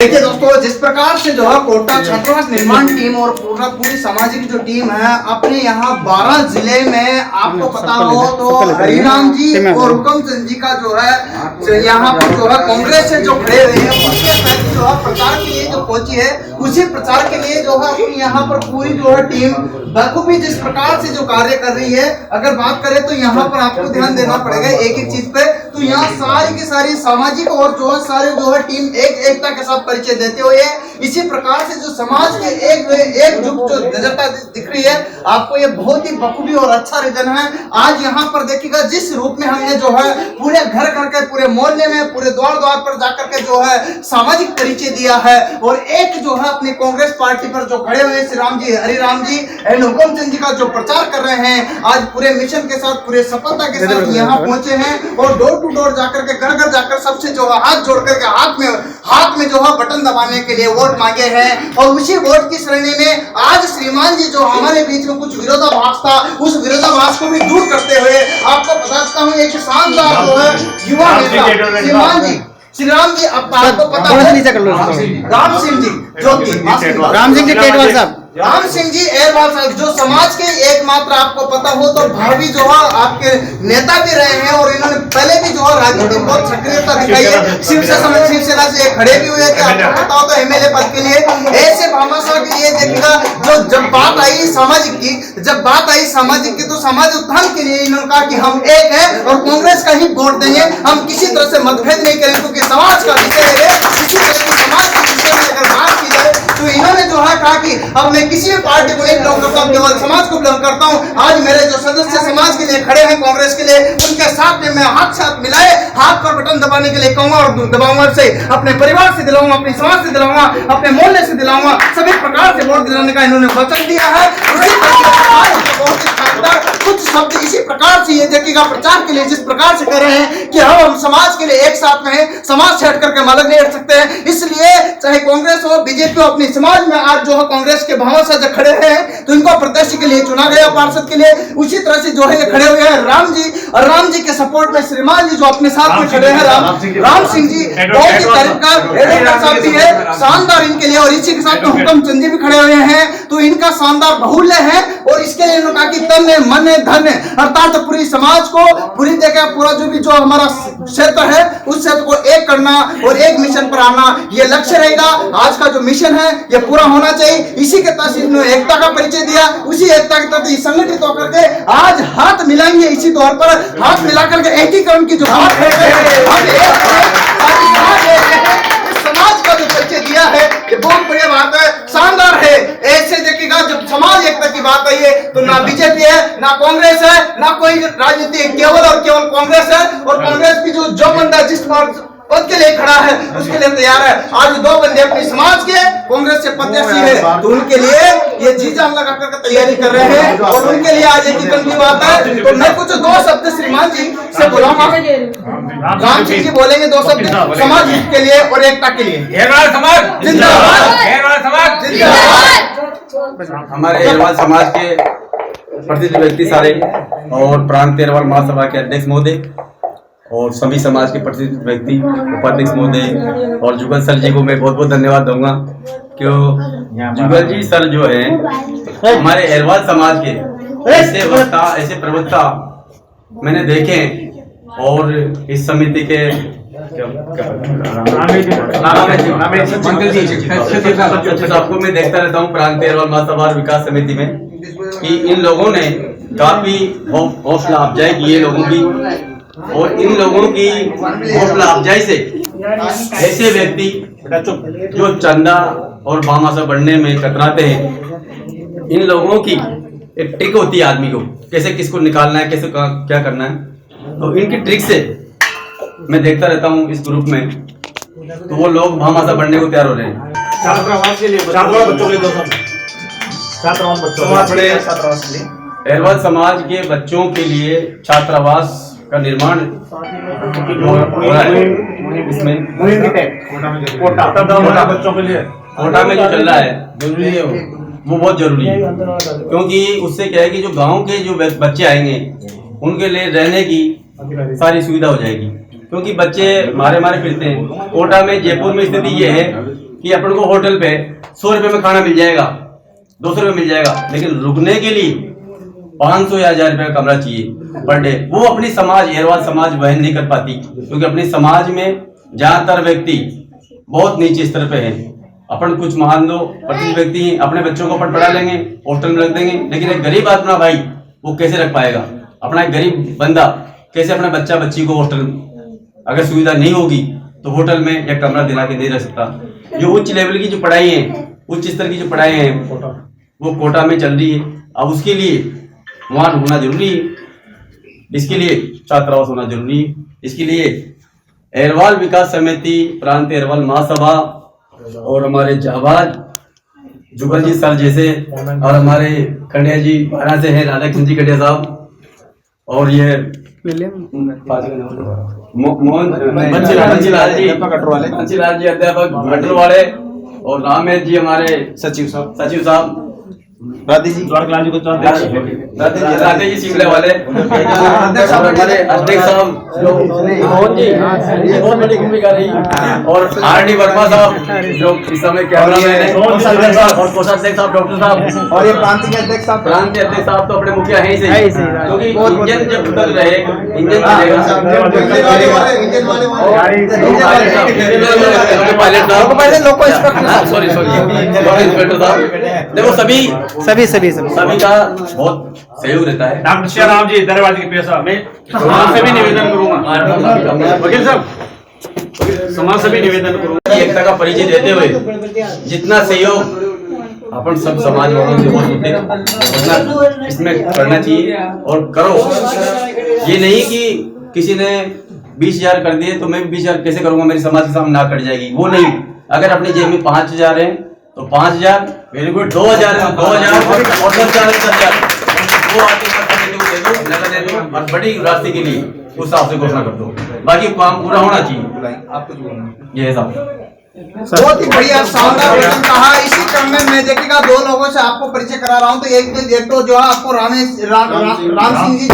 देखिए दोस्तों, जिस प्रकार से जो है कोटा छात्रावास निर्माण टीम और पूरी सामाजिक जो टीम है अपने यहाँ 12 जिले में, आपको पता हो तो हरिराम जी और हुकम चंद जी का जो है यहाँ पर जो है कांग्रेस से जो खड़े हुए हैं उसके तहत जो है प्रचार के लिए जो पहुंची है, उसी प्रचार के लिए जो है अपनी यहाँ पर पूरी जो है टीम बखूबी जिस प्रकार से जो कार्य कर रही है। अगर बात करें तो यहाँ पर आपको ध्यान देना पड़ेगा एक एक चीज पे। तो यहाँ सारी की सारी सामाजिक और जो है सारे जो है टीम एकता के साथ परिचय देते हुए इसी प्रकार से जो समाज के एकजुट जो नजरता दिख रही है आपको, ये बहुत ही बखूबी और अच्छा रीजन है। आज यहाँ पर देखिएगा जिस रूप में हमने जो है पूरे घर घर के पूरे मोहल्ले में पूरे द्वार द्वार पर जाकर के जो है सामाजिक परिचय दिया है और एक जो है अपनी कांग्रेस पार्टी पर जो खड़े हुए श्री राम जी हरिराम जी एंड हुकम चंद जी का जो प्रचार कर रहे हैं, आज पूरे मिशन के साथ पूरे सफलता के साथ यहाँ पहुंचे हैं और डोर टू डोर जाकर के घर घर जाकर सबसे जो है हाथ जोड़ करके हाथ में जो है बटन दबाने के लिए वोट मांगे हैं। और उसी वोट की श्रेणी में आज श्रीमान जी जो हमारे बीच में कुछ विरोधाभास था, उस विरोधाभास को भी दूर करते हुए आपको बताता हूँ एक शानदार जो है युवा नेता श्रीमान जी श्री राम जी, अब आपको पता है राम सिंह जी राम सिंह जी टेटवाल साहब, राम सिंह जी एरवाल साहब जो समाज के एकमात्र आपको पता हो तो भावी जो है आपके नेता भी रहे हैं और इन्होंने पहले भी जो है राजनीति में बहुत सक्रियता दिखाई है। शिवसेना से खड़े भी हुए थे, आपको पता हो तो एमएलए पद के लिए। ऐसे भामाशाह के लिए देखिएगा जो जब बात आई सामाजिक की तो समाज उत्थान के लिए इन्होंने कहा कि हम एक है और कांग्रेस का ही वोट देंगे, हम किसी तरह से मतभेद नहीं करेंगे क्योंकि समाज का विषय है। इसी तरह की समाज के विषय में अगर बात की जाए तो इन्होंने जो है कहा कि अब मैं किसी भी पार्टी को नहीं बिलोंग करता हूँ, केवल समाज को बिलोंग करता हूँ। आज मेरे जो सदस्य समाज के लिए खड़े हैं कांग्रेस के लिए, उनके साथ में मैं हाथ मिलाए हाथ पर बटन दबाने के लिए कहूंगा और दबाऊंगा से अपने परिवार से दिलाऊंगा, अपने समाज से दिलाऊंगा, अपने मोहल्ले से दिलाऊंगा, सभी प्रकार से वोट दिलाने का इन्होंने वचन दिया है। कुछ शब्द इसी प्रकार से ये देखिएगा प्रचार के लिए जिस प्रकार से कर रहे हैं कि हम समाज के लिए एक साथ में हैं, समाज से हट करके हम अलग नहीं हट सकते हैं। इसलिए चाहे कांग्रेस हो बीजेपी हो, अपनी समाज में आज जो है कांग्रेस के भामाशाह जो खड़े हैं तो इनको प्रत्याशी के लिए चुना गया पार्षद के लिए। उसी तरह से जो है खड़े हुए हैं राम जी और राम जी के सपोर्ट में श्रीमान जी जो अपने साथ में खड़े हैं राम सिंह जी बहुत ही तारीफ का भी है, शानदार इनके लिए। और इसी के साथ हुकम चंद जी भी खड़े हुए हैं तो इनका शानदार बाहुल्य है और इसके लिए उन्होंने कहा कि तन मन धन अर्थात पूरी समाज को पूरी जगह पूरा जो हमारा क्षेत्र है उस क्षेत्र को एक करना और एक मिशन पर आना, ये लक्ष्य रहेगा। आज का जो मिशन है ये पूरा होना चाहिए। इसी के तहत इन्होंने एकता का परिचय दिया, उसी एकता के तहत संगठित होकर के आज हाथ मिलाएंगे। इसी तौर पर हाथ मिलाकर के एकीकरण की जो बात है समाज का जो परिचय दिया है ये बहुत बढ़िया बात है, शानदार है। ऐसे देखिएगा जब समाज एकता की बात आई है तो ना बीजेपी है ना कांग्रेस है ना कोई राजनीति, केवल और केवल कांग्रेस है। और कांग्रेस की जो बंदा जिस पद के लिए खड़ा है उसके लिए तैयार है। आज दो बंदे अपने समाज के कांग्रेस से प्रत्याशी है तो उनके लिए ये जी जान लगा कर तैयारी कर रहे हैं और उनके लिए आज एकीकरण की बात है। तो मैं कुछ दो शब्द श्रीमान जी से बोलूंगा, राम सिंह जी बोलेंगे दो शब्द समाज के लिए और एकता के लिए। जिंदाबाद जिंदाबाद। हमारे एरवाल समाज के प्रतिष्ठित व्यक्ति सारे और प्रांत एरवाल महासभा के अध्यक्ष महोदय और सभी समाज के प्रतिष्ठित व्यक्ति उपाध्यक्ष महोदय और जुगल सर जी को मैं बहुत बहुत धन्यवाद दूंगा। क्यों जुगल जी सर जो है हमारे एरवाल समाज के ऐसे वक्ता ऐसे प्रवक्ता मैंने देखे और इस समिति के आपको मैं देखता रहता हूँ प्रांत एरवाल महासभा विकास समिति में कि इन लोगों ने काफी हौसला अफजाई की है लोगों की और इन लोगों की हौसला अफजाई से ऐसे व्यक्ति जो चंदा और भामाशाह बढ़ने में कतराते हैं, इन लोगों की एक ट्रिक होती है आदमी को कैसे किसको निकालना है, कैसे क्या करना है। तो इनकी ट्रिक से मैं देखता रहता हूँ इस ग्रुप में तो वो लोग भामाशाह बढ़ने को तैयार हो रहे हैं। एरवाल समाज के बच्चों के लिए छात्रावास का निर्माण हो रहा है। इसमें कोटा में जो चल रहा है जरूरी है वो बहुत जरूरी है क्योंकि उससे क्या है कि जो गांव के जो बच्चे आएंगे उनके लिए रहने की सारी सुविधा हो जाएगी। क्योंकि बच्चे मारे फिरते हैं। कोटा में जयपुर में स्थिति ये है कि अपन को होटल पे 100 रुपए में खाना मिल जाएगा, 200 रुपए मिल जाएगा, लेकिन रुकने के लिए 500 या 1000 रुपए का कमरा चाहिए पर डे। वो अपनी समाज, एरवाल समाज वहन नहीं कर पाती, क्योंकि अपने समाज में ज्यादातर व्यक्ति बहुत नीचे स्तर पे है। अपन कुछ मान लो 25 व्यक्ति हैं, अपने बच्चों को अपन पढ़ा लेंगे, हॉस्टल में रख देंगे, लेकिन एक गरीब आदमी भाई वो कैसे रख पाएगा? अपना एक गरीब बंदा कैसे अपना बच्चा बच्ची को हॉस्टल, अगर सुविधा नहीं होगी तो होटल में एक कमरा दिला के नहीं रह सकता। जो उच्च लेवल की जो पढ़ाई है, उच्च स्तर की जो पढ़ाई है, वो कोटा में चल रही है। अब उसके लिए वहां होना जरूरी है, इसके लिए छात्रावास होना जरूरी है। इसके लिए एरवाल विकास समिति, प्रांत एरवाल महासभा और हमारे जाबाज जुगल जी सर जैसे, और हमारे खंडिया जी बारह से हैं, राधा कृष्ण जी खंडिया साहब, और ये मोहन बंसीलाल जी अध्यापक भट्टर वाले, और रामेश जी हमारे सचिव साहब, राधे जी सिंगले वाले, हमारे अध्यक्ष साहब जो मोहन जी बहुत बड़ी भूमिका रही, और RD वर्मा साहब जो इस समय कैमरामैन है, और कोषाध्यक्ष साहब डॉक्टर साहब, और ये प्रांतीय अध्यक्ष साहब तो अपने मुखिया है ही सही, क्योंकि इंजन जब उतर रहे इंजन देखो सभी का बहुत सहयोग रहता है। डॉक्टर श्याम जी दरवाजे के पेशा में समाज से भी निवेदन करूंगा, वकील साहब समाज से भी निवेदन करूंगा, एकता का परिचय देते हुए जितना सहयोग अपन सब समाज वालों से होते हैं उतना इसमें करना चाहिए और करो। ये नहीं कि किसी ने 20,000 कर दिए तो मैं भी 20,000 कैसे करूंगा, मेरी समाज के सामने ना कट जाएगी, वो नहीं। अगर अपनी जेब में 5,000 है तो 5,000, वेरी गुड, 2,000 है तो 2,000 और 10,000 वो आते दे दो और बड़ी रास्ते के लिए उस हिसाब से घोषणा कर दो, बाकी काम पूरा होना चाहिए। ये साहब बहुत ही बढ़िया शानदार वचन कहा। इसी क्रम में मैं देखिएगा 2 लोगों से आपको परिचय करा रहा हूँ। तो एक तो जो है आपको राम सिंह जी,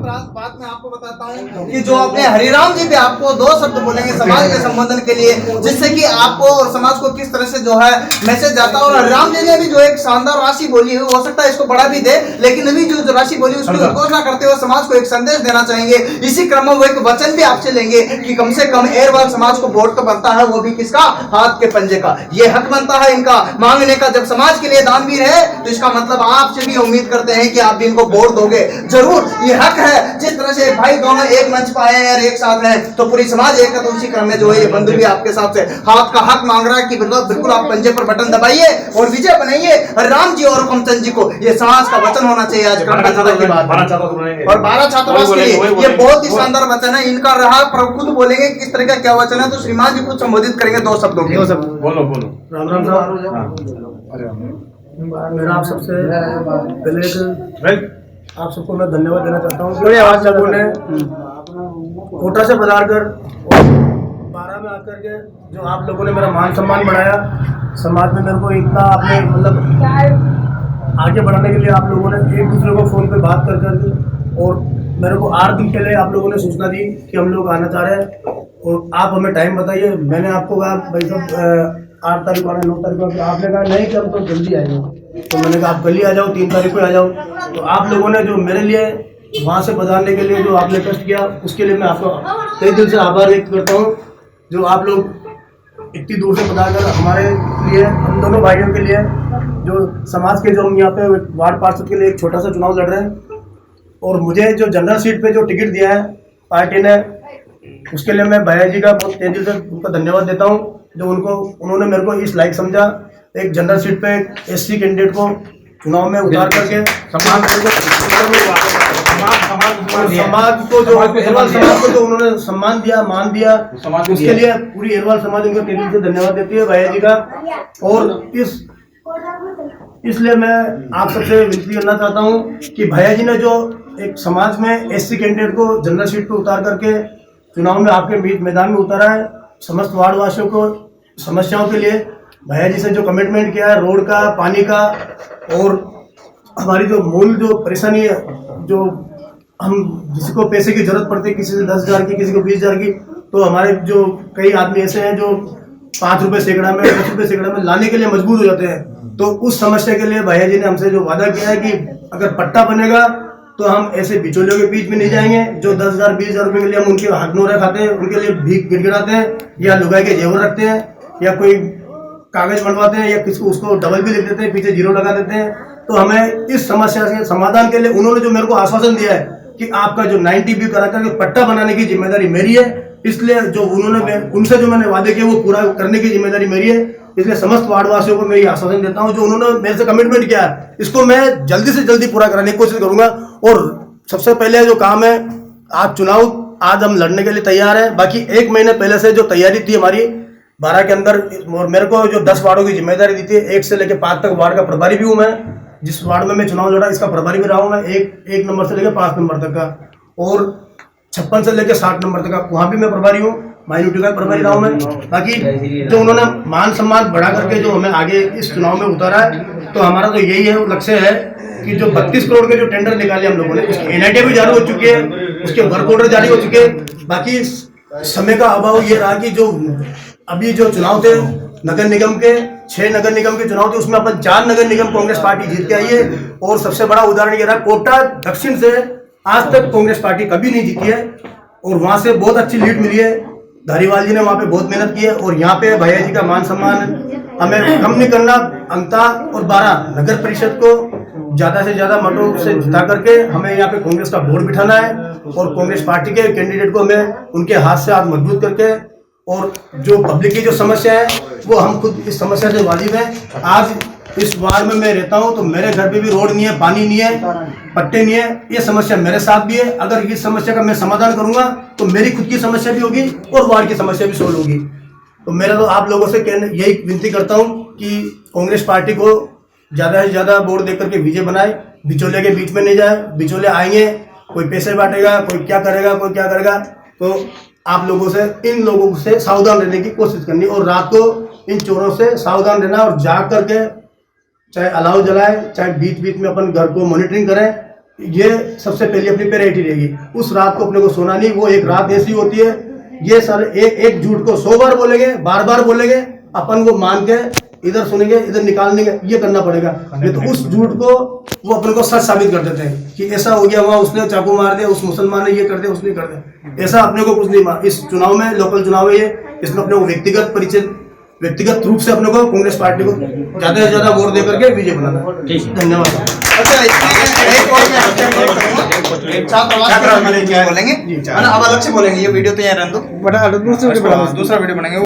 बात में आपको बताता हूँ कि जो अपने हरिराम जी भी आपको 2 शब्द बोलेंगे समाज के संबोधन के लिए, जिससे कि आपको और समाज को किस तरह से जो है मैसेज जाता है। और हरिराम जी ने भी जो एक शानदार राशि बोली है, हो सकता है इसको बढ़ा भी दे, लेकिन अभी जो राशि बोली उसकी उद्घोषणा करते हुए समाज को एक संदेश देना चाहेंगे। इसी क्रम में वो एक वचन भी आपसे लेंगे कि कम से कम एरवाल समाज को वोट तो बनता है, वो भी किसका, हाथ के पंजे का। ये हक बनता है इनका मांगने का। जब समाज के लिए दानवीर है तो इसका मतलब आपसे भी उम्मीद करते हैं कि आप भी इनको वोट दोगे जरूर। ये हक है। जिस तरह से भाई दोनों एक मंच पर आए हैं और एक साथ हैं, तो पूरी समाज एक है। तो उसी क्रम में जो है ये बंधु भी आपके साथ से हाथ का हक मांग रहा है कि बिल्कुल आप पंजे पर बटन दबाइए और विजय बनाइए राम जी और हुकुमचंद जी को। ये समाज का वचन होना चाहिए। आज क्रम की बात और 12 छात्रावास के लिए ये बहुत ही शानदार वचन है इनका रहा। पर खुद बोलेंगे किस तरह का क्या वचन है, तो श्रीमान जी कुछ संबोधित करेंगे 2 शब्दों में। बोलो। राम साहब, मेरा आप सबसे पहले आप सबको मैं धन्यवाद देना चाहता हूँ। आज लोगों ने कोटा से बाजार कर 12 में आकर के जो आप लोगों ने मेरा मान सम्मान बढ़ाया, समाज में मेरे को इतना आपने मतलब आगे बढ़ाने के लिए आप लोगों ने एक दूसरे को फोन पे बात कर करके, और मेरे को 8 दिन पहले आप लोगों ने सूचना दी कि हम लोग आना चाह रहे हैं और आप हमें टाइम बताइए। मैंने आपको कहा भाई साहब 8 तारीख को आना, 9 तारीख को, आपने कहा नहीं कि हम तो जल्दी आएंगे। तो मैंने कहा आप कल ही आ जाओ, 3 तारीख को आ जाओ। तो आप लोगों ने जो मेरे लिए वहाँ से बजाने के लिए जो आपने कष्ट किया, उसके लिए मैं आपको तहे दिल से आभार व्यक्त करता हूँ। जो आप लोग इतनी दूर से बजाकर हमारे लिए, हम दोनों भाइयों के लिए, जो समाज के जो हम यहाँ पे वार्ड पार्षद के लिए एक छोटा सा चुनाव लड़ रहे हैं, और मुझे जो जनरल सीट पे जो टिकट दिया है पार्टी ने, उसके लिए मैं भैया जी का बहुत तेजी दिल से उनका धन्यवाद देता हूँ। जो उन्होंने मेरे को इस लायक समझा, एक जनरल सीट पे SC कैंडिडेट को चुनाव में उतार करके समाज को जो उन्होंने सम्मान दिया, मान दिया, उसके लिए पूरी एरवाल समाज उनको तेजी से धन्यवाद देती है भैया जी का। और इसलिए मैं आप सबसे विनती करना चाहता हूँ कि भैया जी ने जो एक समाज में SC कैंडिडेट को जनरल सीट पे उतार करके चुनाव में आपके बीच मैदान में उतारा है, समस्त वार्ड वासियों को समस्याओं के लिए भैया जी से जो कमिटमेंट किया है, रोड का, पानी का, और हमारी जो मूल जो परेशानी है, जो हम जिसको पैसे की जरूरत पड़ती है, किसी से 10,000 की, किसी को 20,000 की, तो हमारे जो कई आदमी ऐसे हैं जो 5 रुपए सैकड़ा में 10 रुपए सैकड़ा में लाने के लिए मजबूर हो जाते हैं। तो उस समस्या के लिए भैया जी ने हमसे जो वादा किया है कि अगर पट्टा बनेगा तो हम ऐसे बिचौलियों के बीच में नहीं जाएंगे जो 10,000 20,000 रुपए के लिए हम उनके हाथ नोरे खाते हैं, उनके लिए भीख गिड़गिड़ाते हैं या लुगाई के जेवर रखते हैं या कोई कागज बनवाते हैं या किसी उसको डबल भी लिख देते हैं, पीछे जीरो लगा देते हैं। तो हमें इस समस्या के समाधान के लिए उन्होंने जो मेरे को आश्वासन दिया है कि आपका जो 90 बी करा करके पट्टा बनाने की जिम्मेदारी मेरी है, इसलिए जो उन्होंने उनसे जो मैंने वादे किए वो पूरा करने की जिम्मेदारी मेरी है। इसलिए समस्त वार्डवासियों को मैं ये आश्वासन देता हूं जो उन्होंने मेरे से कमिटमेंट किया है इसको मैं जल्दी से जल्दी पूरा कराने की कोशिश करूंगा। और सबसे पहले जो काम है, आज चुनाव आज हम लड़ने के लिए तैयार है। बाकी 1 महीने पहले से जो तैयारी थी हमारी 12 के अंदर, और मेरे को जो 10 वार्डों की जिम्मेदारी दी थी, 1 से लेकर 5 तक वार्ड का प्रभारी भी हूँ मैं। जिस वार्ड में मैं चुनाव लड़ा इसका प्रभारी भी रहा हूँ मैं, 1 नंबर से लेकर 5 नंबर तक का, और 56 से लेकर 60 नंबर तक का वहाँ भी मैं प्रभारी हूँ, माइनॉरिटी का प्रभारी रहा हूँ मैं। बाकी जो उन्होंने मान सम्मान बढ़ा करके जो हमें आगे इस चुनाव में उतारा है, तो हमारा तो यही है लक्ष्य है कि जो 32 करोड़ के जो टेंडर निकाले हम लोगों ने, उसकी एनआईटी भी जारी हो चुकी है, उसके वर्क ऑर्डर जारी हो चुके हैं। बाकी समय का अभाव ये रहा कि जो अभी जो चुनाव थे नगर निगम के 6 नगर निगम के चुनाव थे, उसमें अपन 4 नगर निगम कांग्रेस पार्टी जीत के आई है। और सबसे बड़ा उदाहरण ये रहा, कोटा दक्षिण से आज तक कांग्रेस पार्टी कभी नहीं जीती है और वहां से बहुत अच्छी लीड मिली है। धारीवाल जी ने वहां पे बहुत मेहनत की है और यहाँ पे भैया जी का मान सम्मान हमें कम नहीं करना। अंता और 12 नगर परिषद को ज्यादा से ज्यादा मतों से जिता करके हमें यहाँ पे कांग्रेस का बोर्ड बिठाना है और कांग्रेस पार्टी के कैंडिडेट को हमें उनके हाथ से हाथ मजबूत करके, और जो पब्लिक की जो समस्या है वो हम खुद इस समस्या से वाजिब है। आज इस वार्ड में मैं रहता हूं तो मेरे घर पे भी रोड नहीं है, पानी नहीं है, पट्टे नहीं है, ये समस्या मेरे साथ भी है। अगर इस समस्या का मैं समाधान करूंगा तो मेरी खुद की समस्या भी होगी और वार्ड की समस्या भी सोल्व होगी। तो मेरा तो आप लोगों से यही विनती करता हूं कि कांग्रेस पार्टी को ज्यादा से ज्यादा वोट देकर के विजय बनाए, बिचौलिया के बीच में नहीं जाए। बिचौले आएंगे, कोई पैसे बांटेगा, कोई क्या करेगा, कोई क्या करेगा। तो आप लोगों से इन लोगों से सावधान रहने की कोशिश करनी और रात को इन चोरों से सावधान रहना और जाग करके चाहे अलाव जलाए, चाहे बीच बीच में अपन घर को मॉनिटरिंग करें। ये सबसे पहले अपनी प्रायोरिटी रहेगी। उस रात को अपने को सोना नहीं, वो एक रात ऐसी होती है, ये सारे एक झूठ को 100 बार बोलेंगे, बार बार बोलेंगे, अपन को मान के इधर सुनेंगे इधर निकाल देंगे, ये करना पड़ेगा। नहीं तो उस झूठ को वो अपन को सच साबित कर देते हैं कि ऐसा हो गया, वहाँ उसने चाकू मार दिया, उस मुसलमान ने ये कर दिया, उसने कर दिया। ऐसा अपने को कुछ नहीं मार। इस चुनाव में लोकल चुनाव है ये, इसमें अपने को व्यक्तिगत रूप से अपने को कांग्रेस पार्टी को ज्यादा से ज्यादा वोट देकर के विजय बनाना है। धन्यवाद। अच्छा, इसमें एक और मैं आपसे बात करूंगा। छात्रावास के बारे में क्या बोलेंगे? अब अलग से बोलेंगे, ये वीडियो तो यहाँ रहने दो, दूसरा वीडियो बनाएंगे।